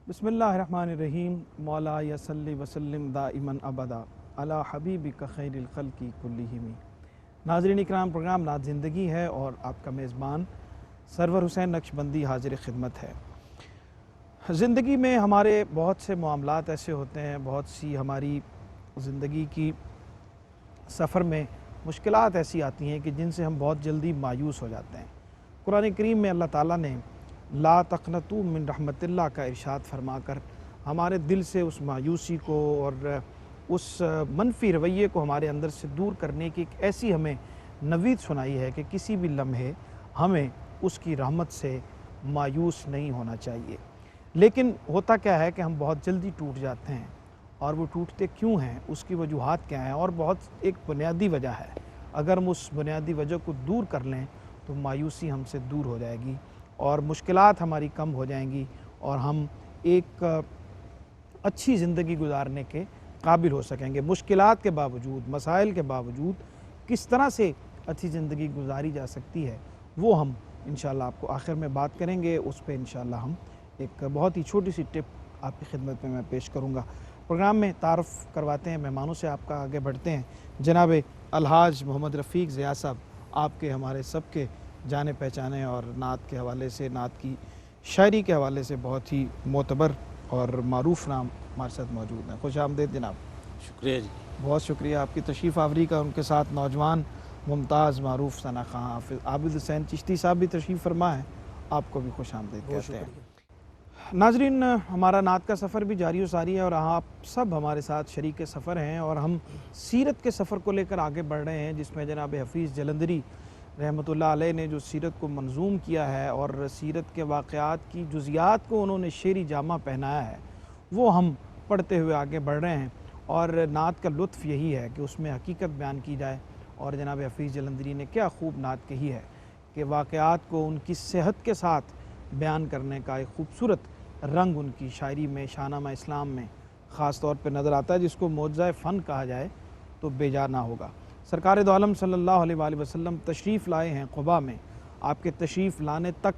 बिस्मिल्लाहिर्रहमानिर्रहीम। मौला यसल्ली वसल्लिम दाइमन अबदा अला हबीबिका खैरिल खल्की कुल्लिहिम। नाज़रीन इकराम, प्रोग्राम नात ज़िंदगी है और आपका मेज़बान सरवर हुसैन नक्शबंदी हाजिर खिदमत है। ज़िंदगी में हमारे बहुत से मामलात ऐसे होते हैं, बहुत सी हमारी ज़िंदगी की सफ़र में मुश्किलात ऐसी आती हैं कि जिनसे हम बहुत जल्दी मायूस हो जाते हैं। कुरान करीम में अल्लाह ताला ने ला तक़नतू मिन रहमतिल्लाह का इरशाद फरमाकर हमारे दिल से उस मायूसी को और उस मनफी रवैये को हमारे अंदर से दूर करने की एक ऐसी हमें नवीद सुनाई है कि किसी भी लम्हे हमें उसकी रहमत से मायूस नहीं होना चाहिए। लेकिन होता क्या है कि हम बहुत जल्दी टूट जाते हैं, और वो टूटते क्यों हैं, उसकी वजूहात क्या हैं, और बहुत एक बुनियादी वजह है। अगर हम उस बुनियादी वजह को दूर कर लें तो मायूसी हमसे दूर हो जाएगी और मुश्किलात हमारी कम हो जाएंगी और हम एक अच्छी ज़िंदगी गुजारने के काबिल हो सकेंगे। मुश्किलात के बावजूद, मसाइल के बावजूद किस तरह से अच्छी ज़िंदगी गुजारी जा सकती है, वो हम इंशाअल्लाह आपको आखिर में बात करेंगे। उस पर इंशाअल्लाह हम एक बहुत ही छोटी सी टिप आपकी खिदमत में मैं पेश करूँगा। प्रोग्राम में तारुफ़ करवाते हैं मेहमानों से, आपका आगे बढ़ते हैं। जनाब अलहाज मोहम्मद रफ़ीक ज़िया साहब, आपके हमारे सबके जाने पहचाने और नात के हवाले से, नात की शायरी के हवाले से बहुत ही मोतबर और मारूफ़ नाम हमारे साथ मौजूद हैं। खुश आमदीद जनाब। शुक्रिया जी। बहुत शुक्रिया आपकी तशरीफ़ आवरी का। उनके साथ नौजवान मुमताज़ मारूफ़ सना खां हाफ़िज़ आबिद हुसैन चिश्ती साहब भी तशरीफ़ फरमा है, आपको भी खुश आमदीद कहते हैं। नाजरीन, हमारा नात का सफ़र भी जारी व सारी है और आप सब हमारे साथ शरीक सफ़र हैं और हम सीरत के सफ़र को लेकर आगे बढ़ रहे हैं, जिसमें जनाब हफ़ीज़ जलंधरी रहमतुल्लाह अलैह ने जो सीरत को मंजूम किया है और सीरत के वाक़यात की जुज़ियात को उन्होंने शेरी जामा पहनाया है, वो हम पढ़ते हुए आगे बढ़ रहे हैं। और नात का लुत्फ़ यही है कि उसमें हकीकत बयान की जाए। और जनाब हफ़ीज़ जलंधरी ने क्या खूब नात कही है कि वाक़यात को उनकी सेहत के साथ बयान करने का एक खूबसूरत रंग उनकी शायरी में, शाहनामा इस्लाम में ख़ास तौर पर नज़र आता है, जिसको मौज़ा फ़न कहा जाए तो बेजा ना होगा। सरकार दो आलम सल्लल्लाहु अलैहि वसल्लम तशरीफ़ लाए हैं क़ुबा में। आपके तशरीफ़ लाने तक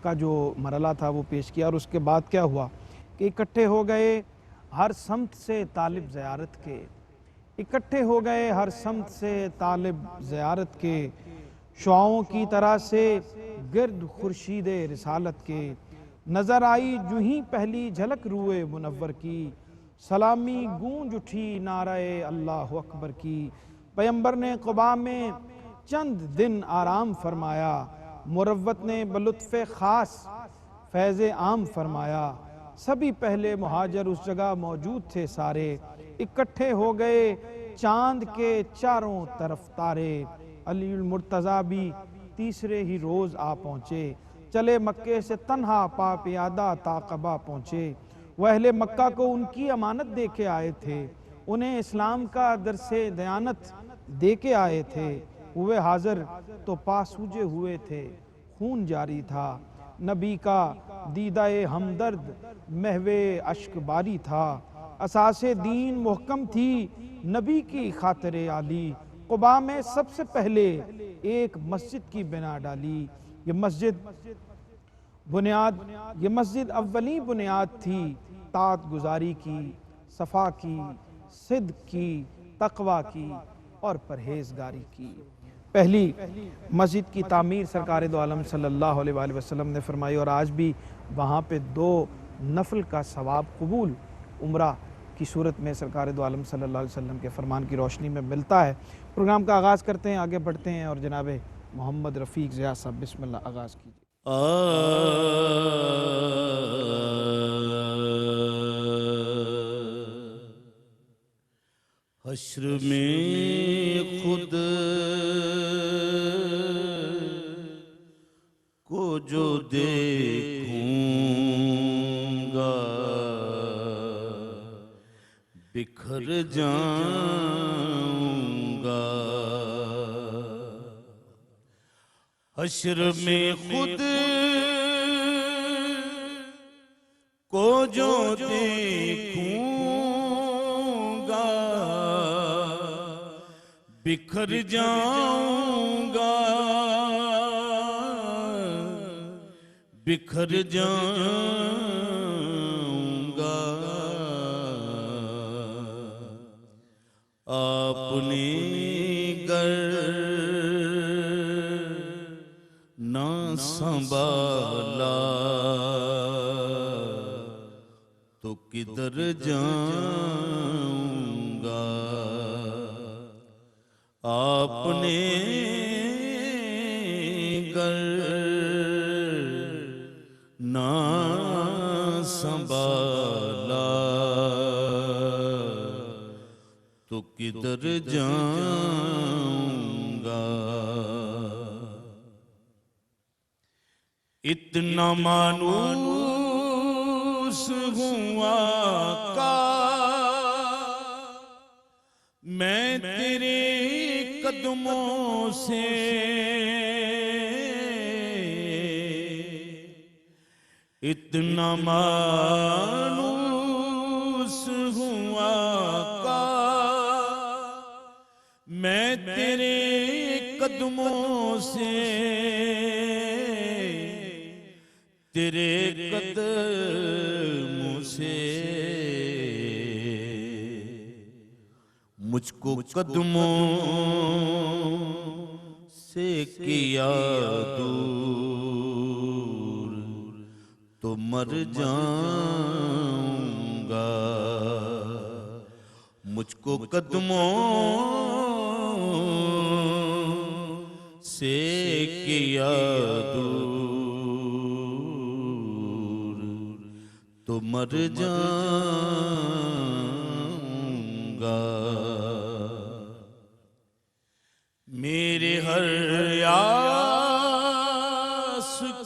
का जो मरला था वो पेश किया, और उसके बाद क्या हुआ कि इकट्ठे हो गए हर समत से तालिब ज़ियारत के, इकट्ठे हो गए हर समत से तालिब ज़ियारत के, शुआओं की तरह से गिर्द खुर्शीद रिसालत के, नज़र आई जूँ ही पहली झलक रूए मुनव्वर की, सलामी गूंज उठी नाराए अल्लाह अकबर की। पैगंबर ने क़ुबा में चंद दिन आराम फरमाया, मुरव्वत ने बलुत्फ़े ख़ास फैज़ आम फरमाया। सभी पहले मुहाजिर उस जगह मौजूद थे सारे, इकट्ठे हो गए चांद के चारों तरफ तारे। अली मुर्तज़ा भी तीसरे ही रोज़ आ पहुँचे, चले मक्के से तन्हा पा प्यादा ताक़बा पहुँचे। वह अहले मक्का को उनकी अमानत दे के आए थे, उन्हें इस्लाम का दरसे दयानत दे के आए थे। हुए हाज़िर तो पासूजे हुए थे, खून जारी था। नबी का दीदाए हमदर्द महवे अश्क बारी था। असासे दीन मुहकम थी नबी की खातिर आली, क़ुबा में सबसे पहले एक मस्जिद की बिना डाली। ये मस्जिद अव्वली बुनियाद थी तात गुजारी की, सफ़ा की, सिद्क़ की, तक़वा की और परहेज़गारी की। पहली मस्जिद की तामीर सरकार दो आलम सल्लल्लाहु अलैहि वसल्लम ने फरमाई, और आज भी वहाँ पे 2 नफल का सवाब कबूल उम्रा की सूरत में सरकार दो आलम सल्लल्लाहु अलैहि वसल्लम के फरमान की रोशनी में मिलता है। प्रोग्राम का आगाज़ करते हैं, आगे बढ़ते हैं और जनाब मोहम्मद रफ़ीक ज़िया साहब बिस्मिल्लाह आगाज़ कीजिए। हश्र में खुद को जो देखूंगा बिखर जाऊंगा। हश्र में खुद को जो देखूंगा बिखर जाऊंगा, बिखर जाऊंगा। आपने गर ना संभाला तो किधर जाऊंगा। आपने गर ना संभाला तो किधर जाऊंगा। इतना मानूस हुआ का मैं तेरे कदमों से, इतना मानूस हुआ का मैं तेरे कदमों से, तेरे कदमों से मुझको कदमों से किया दूर तो मर जाऊंगा। मुझको कदमों से किया दूर तो मर जाऊंगा। मेरे हर आस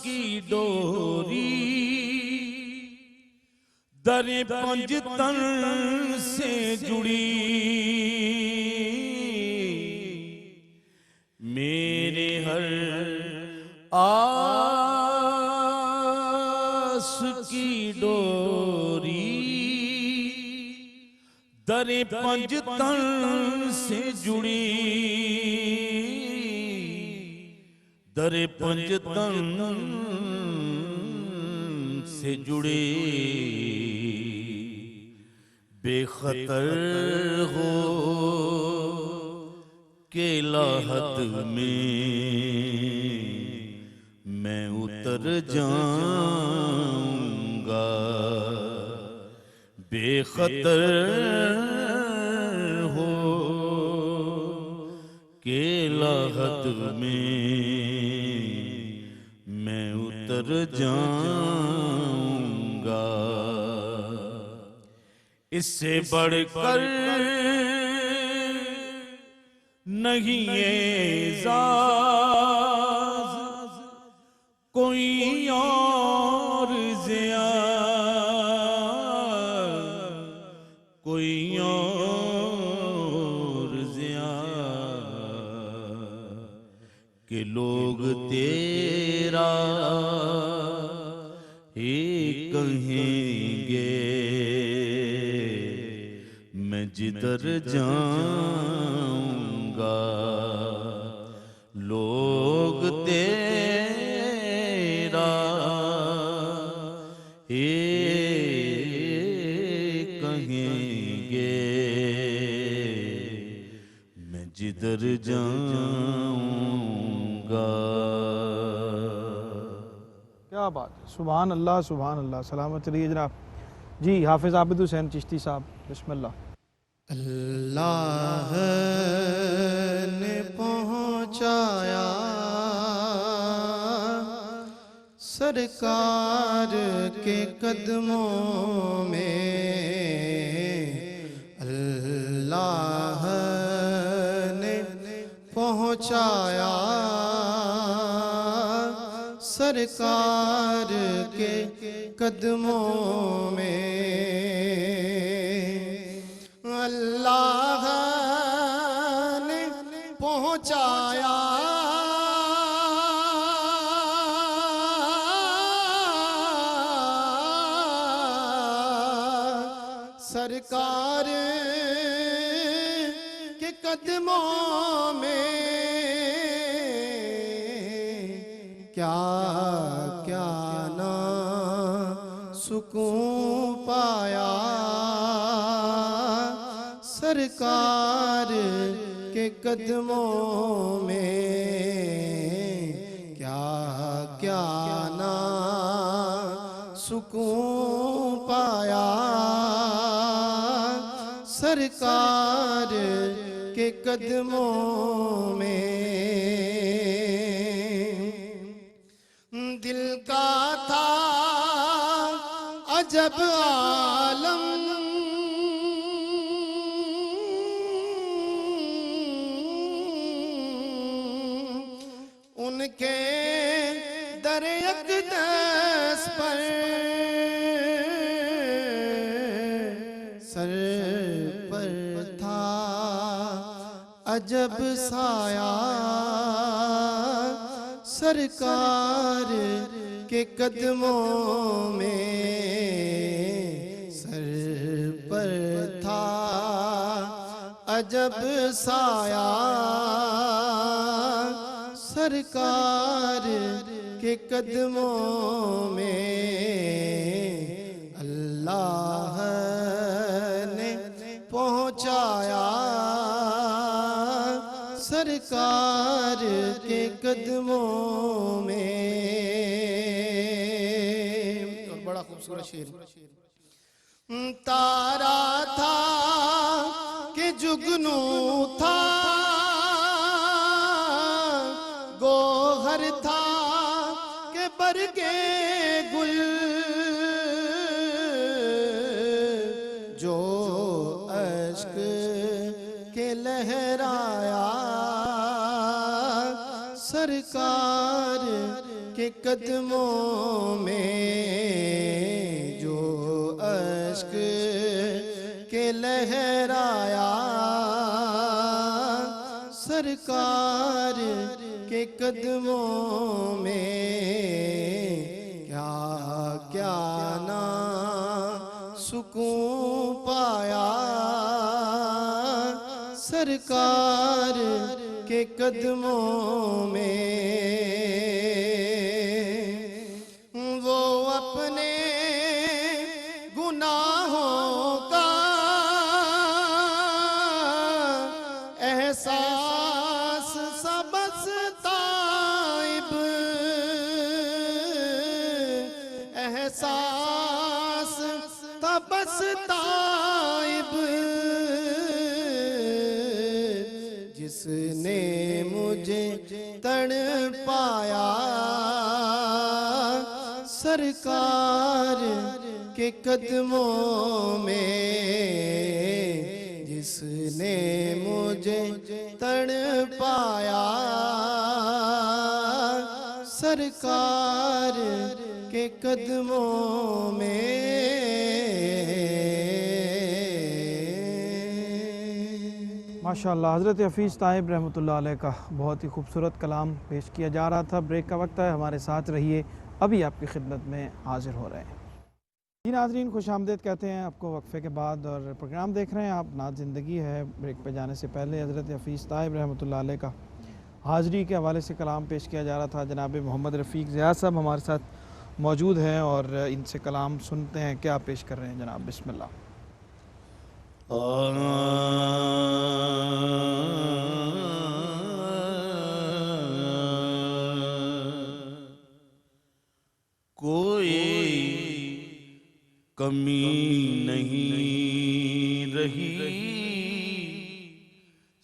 की डोरी दरे पंजतन से जुड़ी, मेरे हर आस की डोरी दरे पंजतन से जुड़ी, दरे पंजतन से जुड़ी। बेखतर हो के लाहत में मैं उतर जाऊंगा। बेखतर हो के लाहत में मैं उतर जाऊंगा। इससे बढ़कर नहीं एजाज कोई और ज़िया, कोई और ज़िया के लोग तेरा ही कहेंगे। मैं जिधर जाऊंगा लोग तेरा ही कहेंगे। मैं जिधर जाऊंगा। क्या बात है, सुभान अल्लाह सुभान अल्लाह। सलामत रहिए जनाब। जी हाफिज आबिद हुसैन चिश्ती साहब, बिस्मिल्लाह। अल्लाह ने पहुँचाया सरकार के कदमों में, अल्लाह ने पहुँचाया सरकार के कदमों में। अल्लाह ने पहुँचाया सरकार के कदमों में। क्या क्या ना सुकून पाया सरकार के कदमों में क्या क्या ना सुकून पाया, सरकार के कदमों में। दिल का था अजब आलम, उनके दर अक़दस पर सर पर था अजब साया, सरकार के कदमों में सर पर था अजब साया, सरकार के कदमों में अल्लाह ने पहुंचाया, सरकार के कदमों में। और बड़ा खूबसूरत शेर। तारा था कि जुगनू था, गोहर था के बरगे गुल, जो अश्क के लहराया, सरकार के कदमों में जो अश्क के लहराया, सरकार के कदमों में क्या क्या ना सुकून पाया, सरकार के कदमों में। वो अपने गुनाहों का एहसास सबस ताइब, एहसास तबस ताइब, जिसने मुझे तड़ पाया, सरकार के कदमों में जिसने मुझे तड़ पाया, सरकार के कदमों में। माशाअल्लाह, हज़रत हफ़ीज़ ताइब रहमतुल्लाह अलैह का बहुत ही खूबसूरत कलाम पेश किया जा रहा था। ब्रेक का वक्त है, हमारे साथ रहिए, अभी आपकी खिदमत में हाजिर हो रहे हैं। जी नाज़रीन, खुश आमदेद कहते हैं आपको वक्फ़े के बाद, और प्रोग्राम देख रहे हैं आप नात ज़िंदगी है। ब्रेक पे जाने से पहले हज़रत हफ़ीज़ ताइब रहमतुल्लाह अलैह का हाज़री के हवाले से कलाम पेश किया जा रहा था। जनाब मोहम्मद रफ़ीक ज़ियाद साहब हमारे साथ मौजूद हैं और इनसे कलाम सुनते हैं, क्या पेश कर रहे हैं जनाब। बिस्मिल्लाह। कोई कमी नहीं रही,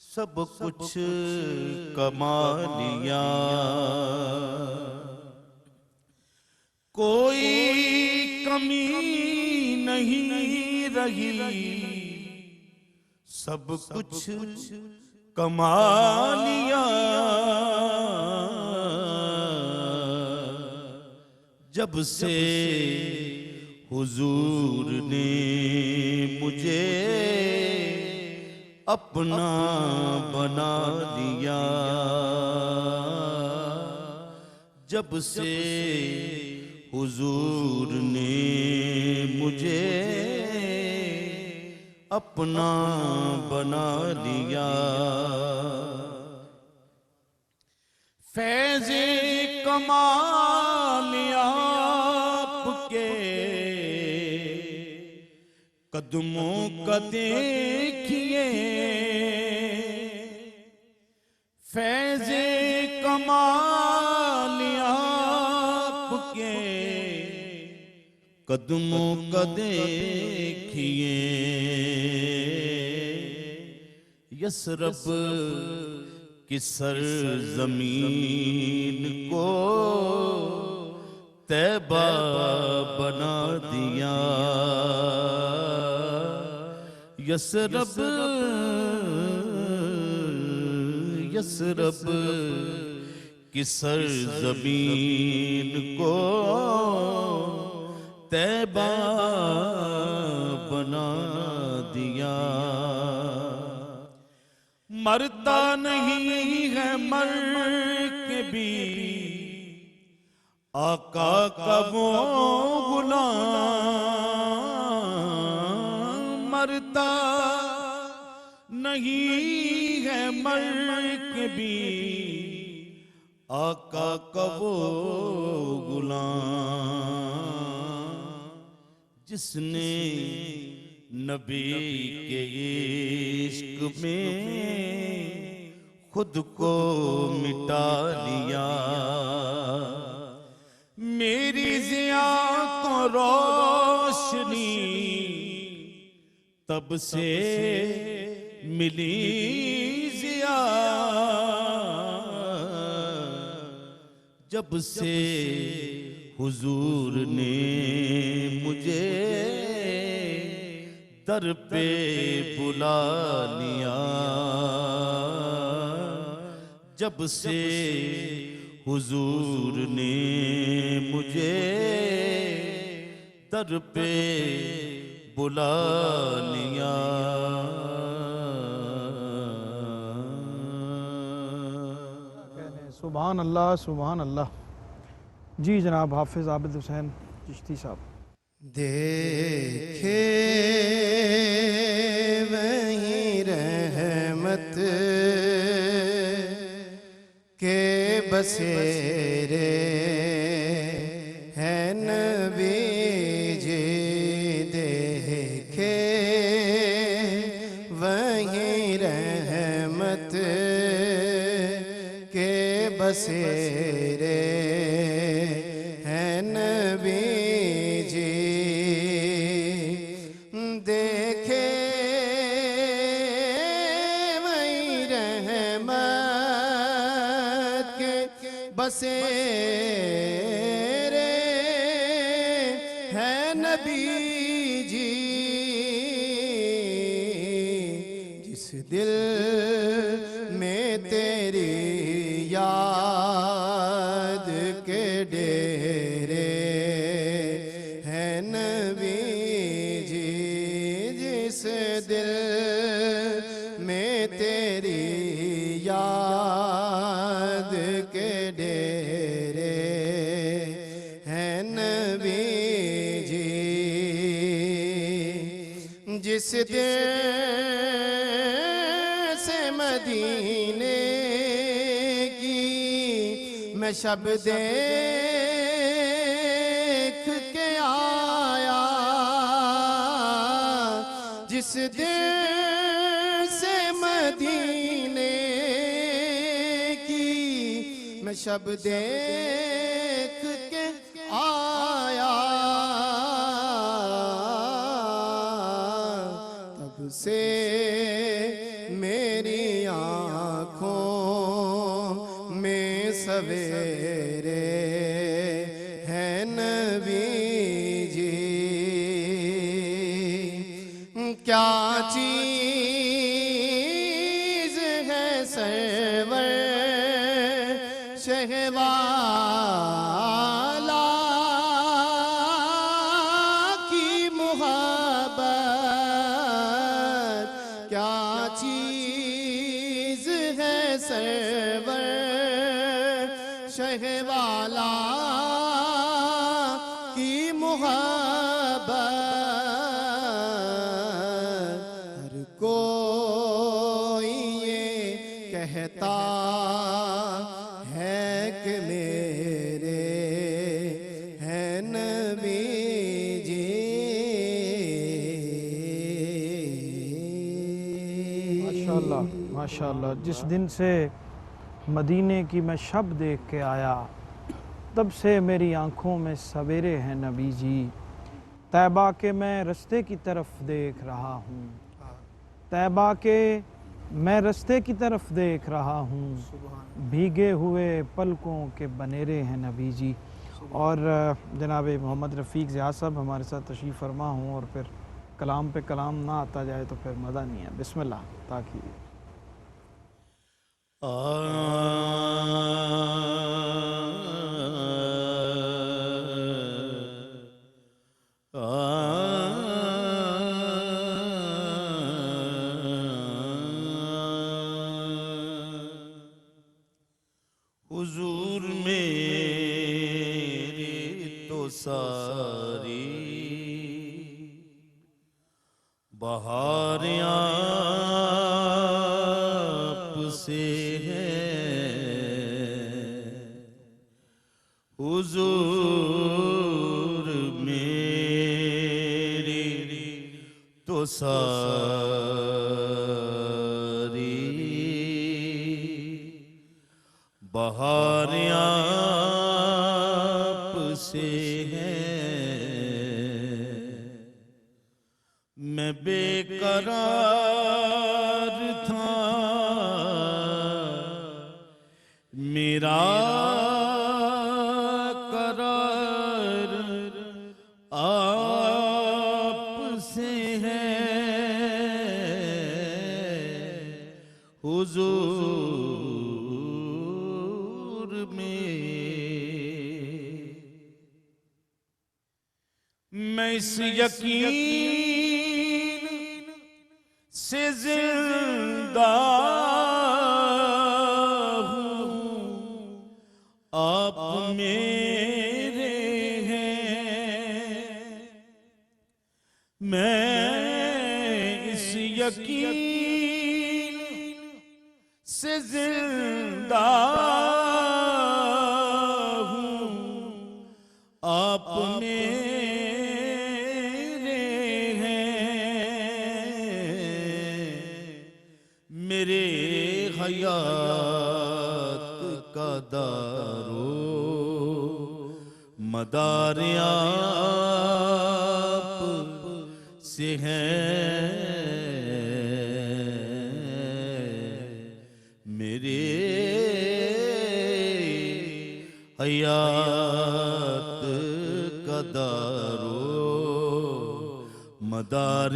सब कुछ कमा लिया। कोई कमी नहीं रही, सब कुछ कमा लिया। जब से हुजूर ने मुझे अपना बना लिया, जब से हुजूर ने मुझे अपना बना लिया। फैज़े कमाल आपके कदमों का देखिए फैज़े कमाल आपके, कदमों का देखिए यसरब की सरजमीन को तैबा बना दिया। यसरब यसरब की सरजमीन को तैबा बना दिया। मरता नहीं है मर के भी आका का वो गुलाम, मरता नहीं है मर के भी आका का वो गुलाम, जिसने नबी के इश्क में खुद को मिटा लिया। मेरी ज़िया को रोशनी तब से मिली ज़िया जब से हुजूर ने मुझे दर पे बुला लिया। जब से हुजूर ने मुझे दर पे बुला लिया। सुभान अल्लाह सुभान अल्लाह। जी जनाब हाफिज़ आबिद हुसैन चिश्ती साहब। देखे वहीं रहमत के बसेरे है नबी जी, देखे वहीं रहमत के बसेरे है नबी जी, देखे वहीं रहमत के बसेरे है नबी जी, जिस दिल में तेरी याद के डेरे है नबी जी, जिस दिल में तेरी याद के डेरे है नबी जी, जिस दिल से मदीने की मैं शब देख के आया, जिस दिल से मदीने की मैं शब देख के आया, तब से मेरी आँखों में सवेरे है नबी जी, क्या चीज़ है सरवर शहवाला की मुहब्बत, क्या चीज़ है सरवर शहवाला की मुहब्बत, हर कोई ये कहता है कि मेरे है नबी जी, माशाल्लाह माशाल्लाह। जिस दिन से मदीने की मैं शब देख के आया, तब से मेरी आंखों में सवेरे हैं नबी जी। तैबा के मैं रस्ते की तरफ देख रहा हूँ, तैबा के मैं रस्ते की तरफ देख रहा हूँ, भीगे हुए पलकों के बनेरे हैं नबी जी। और जनाब मोहम्मद रफ़ीक ज़िया साहब हमारे साथ तशरीफ़ फरमा हूँ, और फिर कलाम पे कलाम ना आता जाए तो फिर मज़ा नहीं है। बिस्मिल्लाह ताकि हुजूर मेरी तो सारी बहार आप से है, हुजूर मेरी तो सारी बहार आप से है। मैं बेकरार था, मेरा करार आप से है, हुजूर में मैं इस यकीन से जिंदा हूँ, आप मेरे हैं। मैं इस यकीन से जिंदा हूँ, आप मेरे हैं। मेरे हयात का दारो मदार आप से है, मेरे हयात का दारो मदार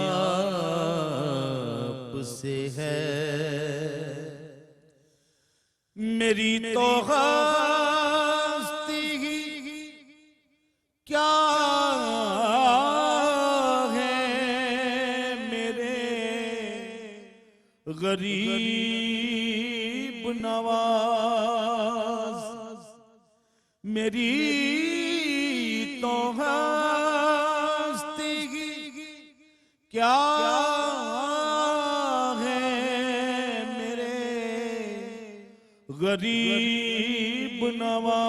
आप से है। मेरी तो हस्ती ही क्या है, मेरे गरीब नवाज। मेरी तो हस्ती ही क्या है, मेरे गरीब नवाज।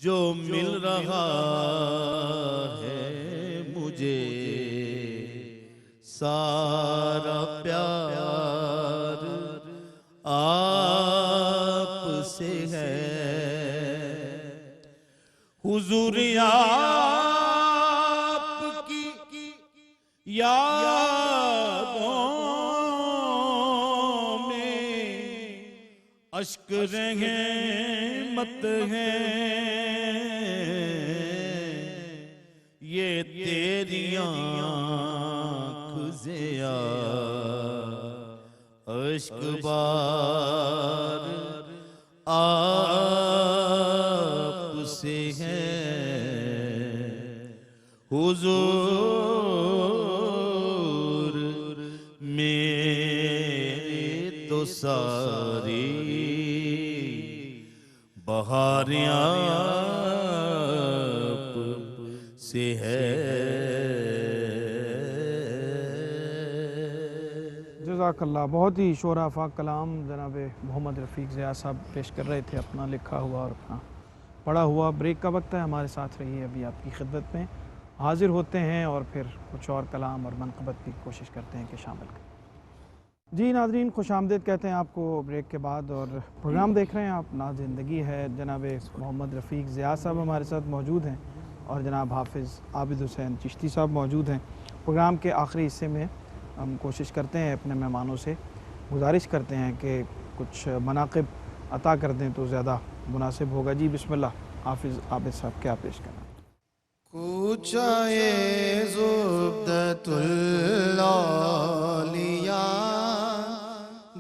जो मिल रहा है मुझे सारा प्यार आप से है, हुजूर आपकी यादों में अश्क रहमत है। ये तेरी आँख ज़िया अश्क बार आप से है, हुजूर मेरे तो सारी बहार आप से है। जज़ाकल्लाह। बहुत ही शोराफा कलाम जनाब मोहम्मद रफ़ीक ज़िया साहब पेश कर रहे थे, अपना लिखा हुआ और अपना पढ़ा हुआ। ब्रेक का वक्त है, हमारे साथ रहिए अभी आपकी खिदमत में। हाज़िर होते हैं और फिर कुछ और कलाम और मनक़बत की कोशिश करते हैं कि शामिल करें। जी नाज़रीन, खुशामदीद कहते हैं आपको ब्रेक के बाद, और प्रोग्राम देख रहे हैं आप नाज़ ज़िंदगी है। जनाब मोहम्मद रफ़ीक ज़िया साहब हमारे साथ मौजूद हैं और जनाब हाफ़िज़ आबिद हुसैन चिश्ती साहब मौजूद हैं। प्रोग्राम के आखिरी हिस्से में हम कोशिश करते हैं, अपने मेहमानों से गुजारिश करते हैं कि कुछ मनाक़िब अता कर दें तो ज़्यादा मुनासिब होगा। जी बिस्मिल्लाह, हाफ़िज़ आबिद साहब क्या पेश करना? कूचाए ज़ुब्दतुल औलिया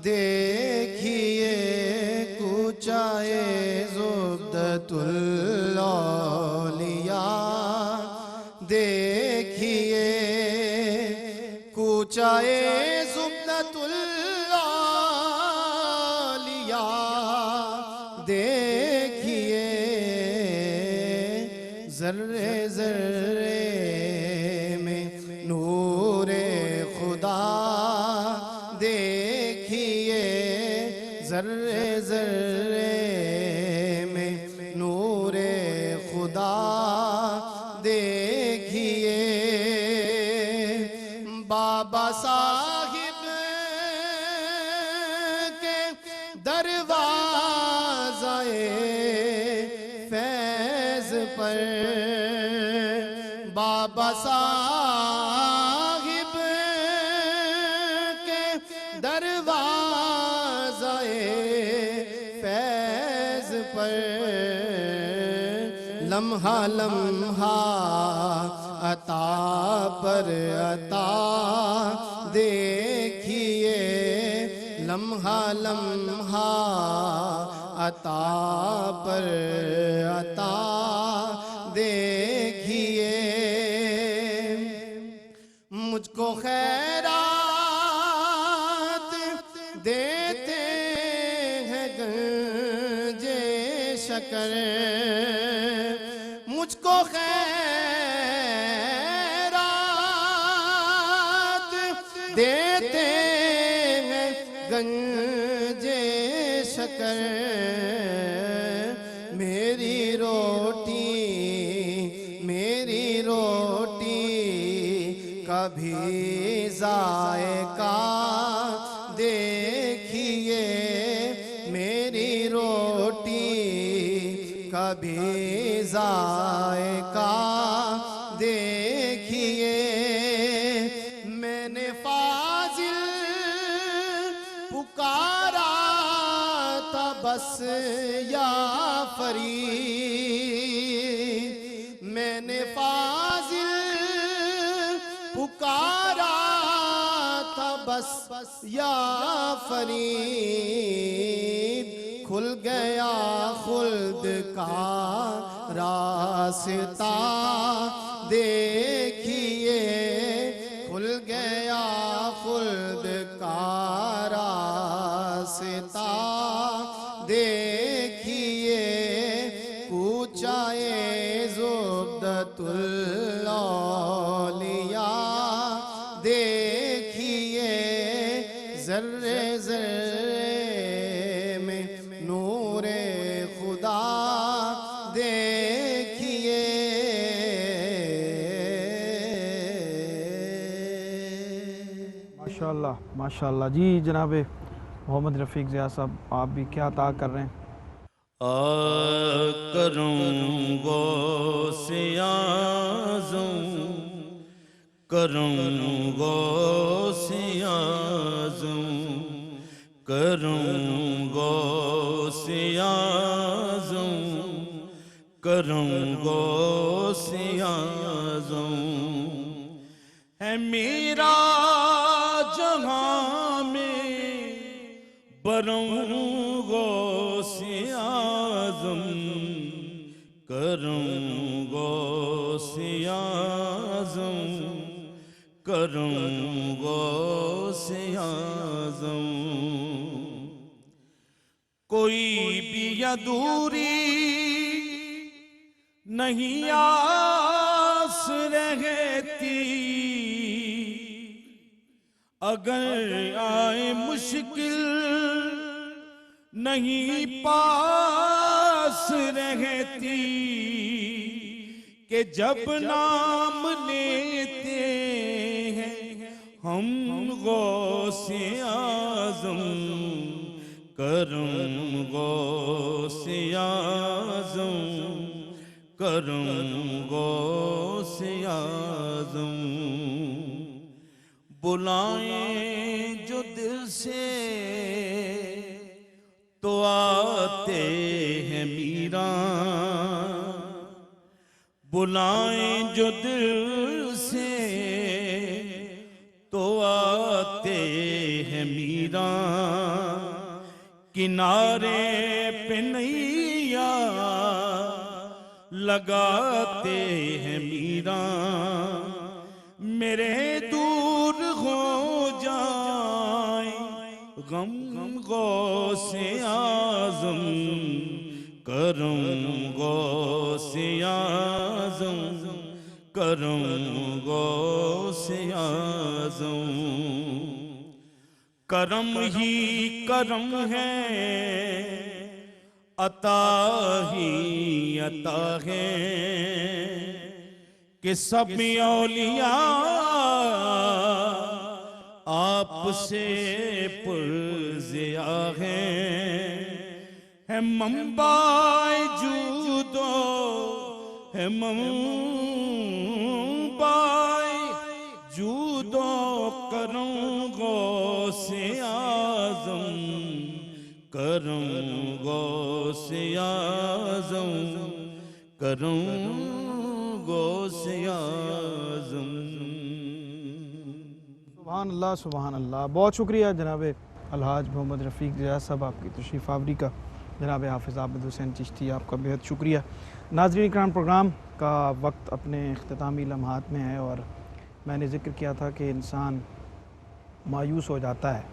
देखिए, कूचाए ज़ुब्दतुल औलिया देखिए, कूचाए ज़ुब्दतुल औलिया देखिए, ज़र्रे ज़र्रे में नूरे खुदा देखिए, ज़र्रे ज़र्रे में नूरे खुदा देखिए, बाबा साहिब के दरवाज़े फैज़ पर, बाबा साहिब के दरवाज़े फैज़ पर, लम्हा लम्हा अता पर अता देखिए, लम्हा लम्हा अता पर अता देखिए, मुझको खैरात देते हैं गंजे शकर, मुझको खैरात देते हैं गंजे शकर, मेरी रोटी कभी जायका देखिए, मेरी रोटी कभी जायका देखिए, मैंने फाजिल पुकारा था बस या फरीद, मैंने फाजिल पुकारा था बस या फरीद, खुल गया खुल्द का रास्ता देखिए, खुल गया खुल्द का रास्ता देखिए, कूचाए ज़ुब्दतुल औलिया देखिए, ज़र्रे ज़र्रे में नूरे खुदा देखिए। माशाअल्लाह माशाअल्लाह। जी जनाब मोहम्मद रफ़ीक ज़िया साहब, आप भी क्या अता कर रहे हैं? करूँगो से आज़म, करूँगो से आज़म, करूँगो से आज़म, करूँगो से आज़म, है मेरा जहाँ में बरूँगो से आज़म, करूँगो से आज़म, करूँगो से आज़म, कोई भी अधूरी नहीं आस रहती, अगर आए मुश्किल नहीं पास रहती, कि जब नाम लेते हैं हम गौसे आज़म, करम गौसे आज़म, करम गौसे आज़म। बुलाएं जो दिल से तो आते हैं मीरा, बुलाएं जो दिल से तो आते हैं मीरा। किनारे पे नैया लगाते हैं मीरा। मेरे दूर हो जाए गम गौसे आज़म, करम गौसे आज़म, करम गौसे आज़म। करम ही करम है, अता ही अता है कि सब औलिया आपसे पुरज़िया है मंबाए जूदो, है मंबाए जूदो, करम गौसे आज़म, करम गौसे आज़म, करम गौसे आज़म। सुभान अल्लाह, सुभान अल्लाह। बहुत शुक्रिया जनाब अलहाज मोहम्मद रफ़ीक रियाज़ साहब आपकी तशरीफ़ आवरी का। जनाब हाफ़िज़ आबिद हुसैन चिश्ती आपका बेहद शुक्रिया। नाज़रीन इकराम, प्रोग्राम का वक्त अपने इख्तितामी लम्हात में है और मैंने ज़िक्र किया था कि इंसान मायूस हो जाता है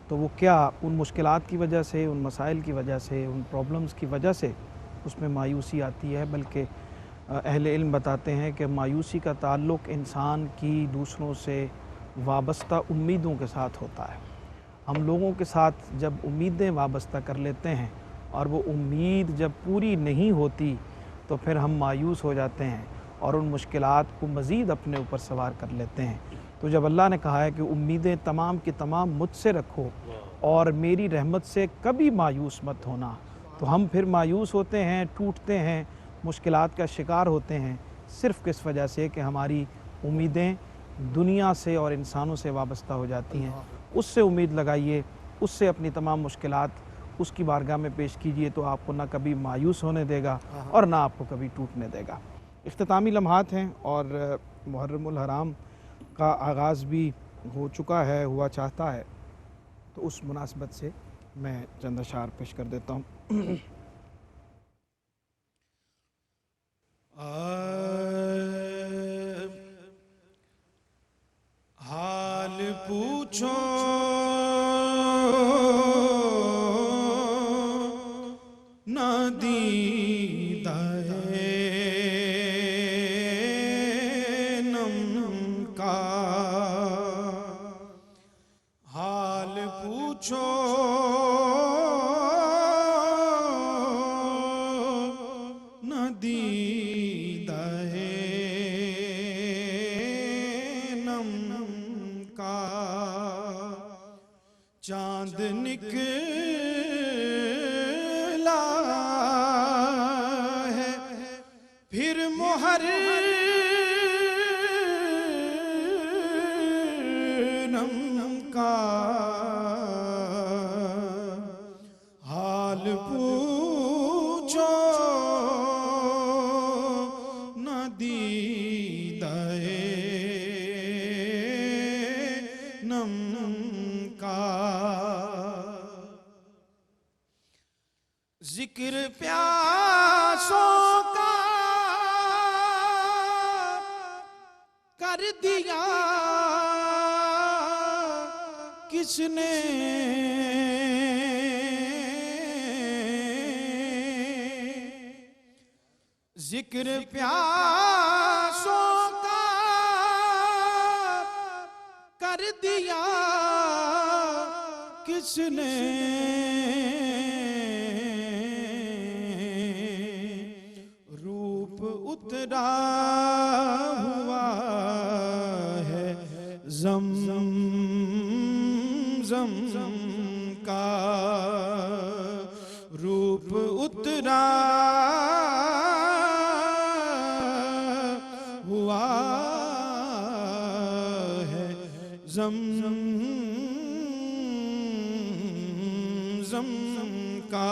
तो वो क्या उन मुश्किलात की वजह से, उन मसाइल की वजह से, उन प्रॉब्लम्स की वजह से उसमें मायूसी आती है, बल्कि अहले इल्म बताते हैं कि मायूसी का ताल्लुक़ इंसान की दूसरों से वाबस्ता उम्मीदों के साथ होता है। हम लोगों के साथ जब उम्मीदें वाबस्ता कर लेते हैं और वो उम्मीद जब पूरी नहीं होती तो फिर हम मायूस हो जाते हैं और उन मुश्किलात को मज़ीद अपने ऊपर सवार कर लेते हैं। तो जब अल्लाह ने कहा है कि उम्मीदें तमाम की तमाम मुझसे रखो और मेरी रहमत से कभी मायूस मत होना, तो हम फिर मायूस होते हैं, टूटते हैं, मुश्किलात का शिकार होते हैं, सिर्फ़ किस वजह से कि हमारी उम्मीदें दुनिया से और इंसानों से वाबस्ता हो जाती हैं। उससे उम्मीद लगाइए, उससे अपनी तमाम मुश्किलात उसकी बारगाह में पेश कीजिए, तो आपको ना कभी मायूस होने देगा और ना आपको कभी टूटने देगा। इख्तितामी लम्हात हैं और मुहर्रमुल हराम का आगाज़ भी हो चुका है, हुआ चाहता है, तो उस मुनासबत से मैं चंद अशार पेश कर देता हूँ। हाल पूछो ना दीदाए नम का, हाल पूछो ना दीदाए नम का। चांद निकला है फिर मुहर्रम का, हाल पूछो ना दीदाए नम का। जिक्र प्यासों का कर दिया किसने, जिक्र प्यासों का कर दिया किसने, रूप उतरा जमजम का रूप उतरा हुआ है जमजम का।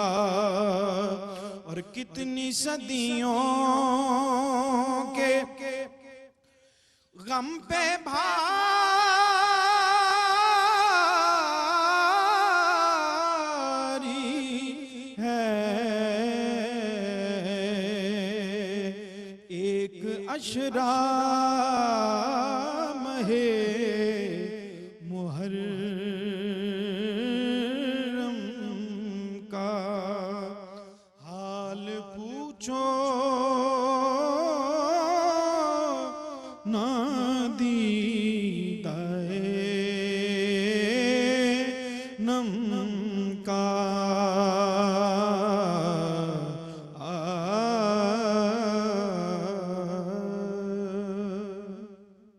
और कितनी सदियों के गम पे भारी है एक अशरा महे मुहर्रम का। हाल पूछो ना दी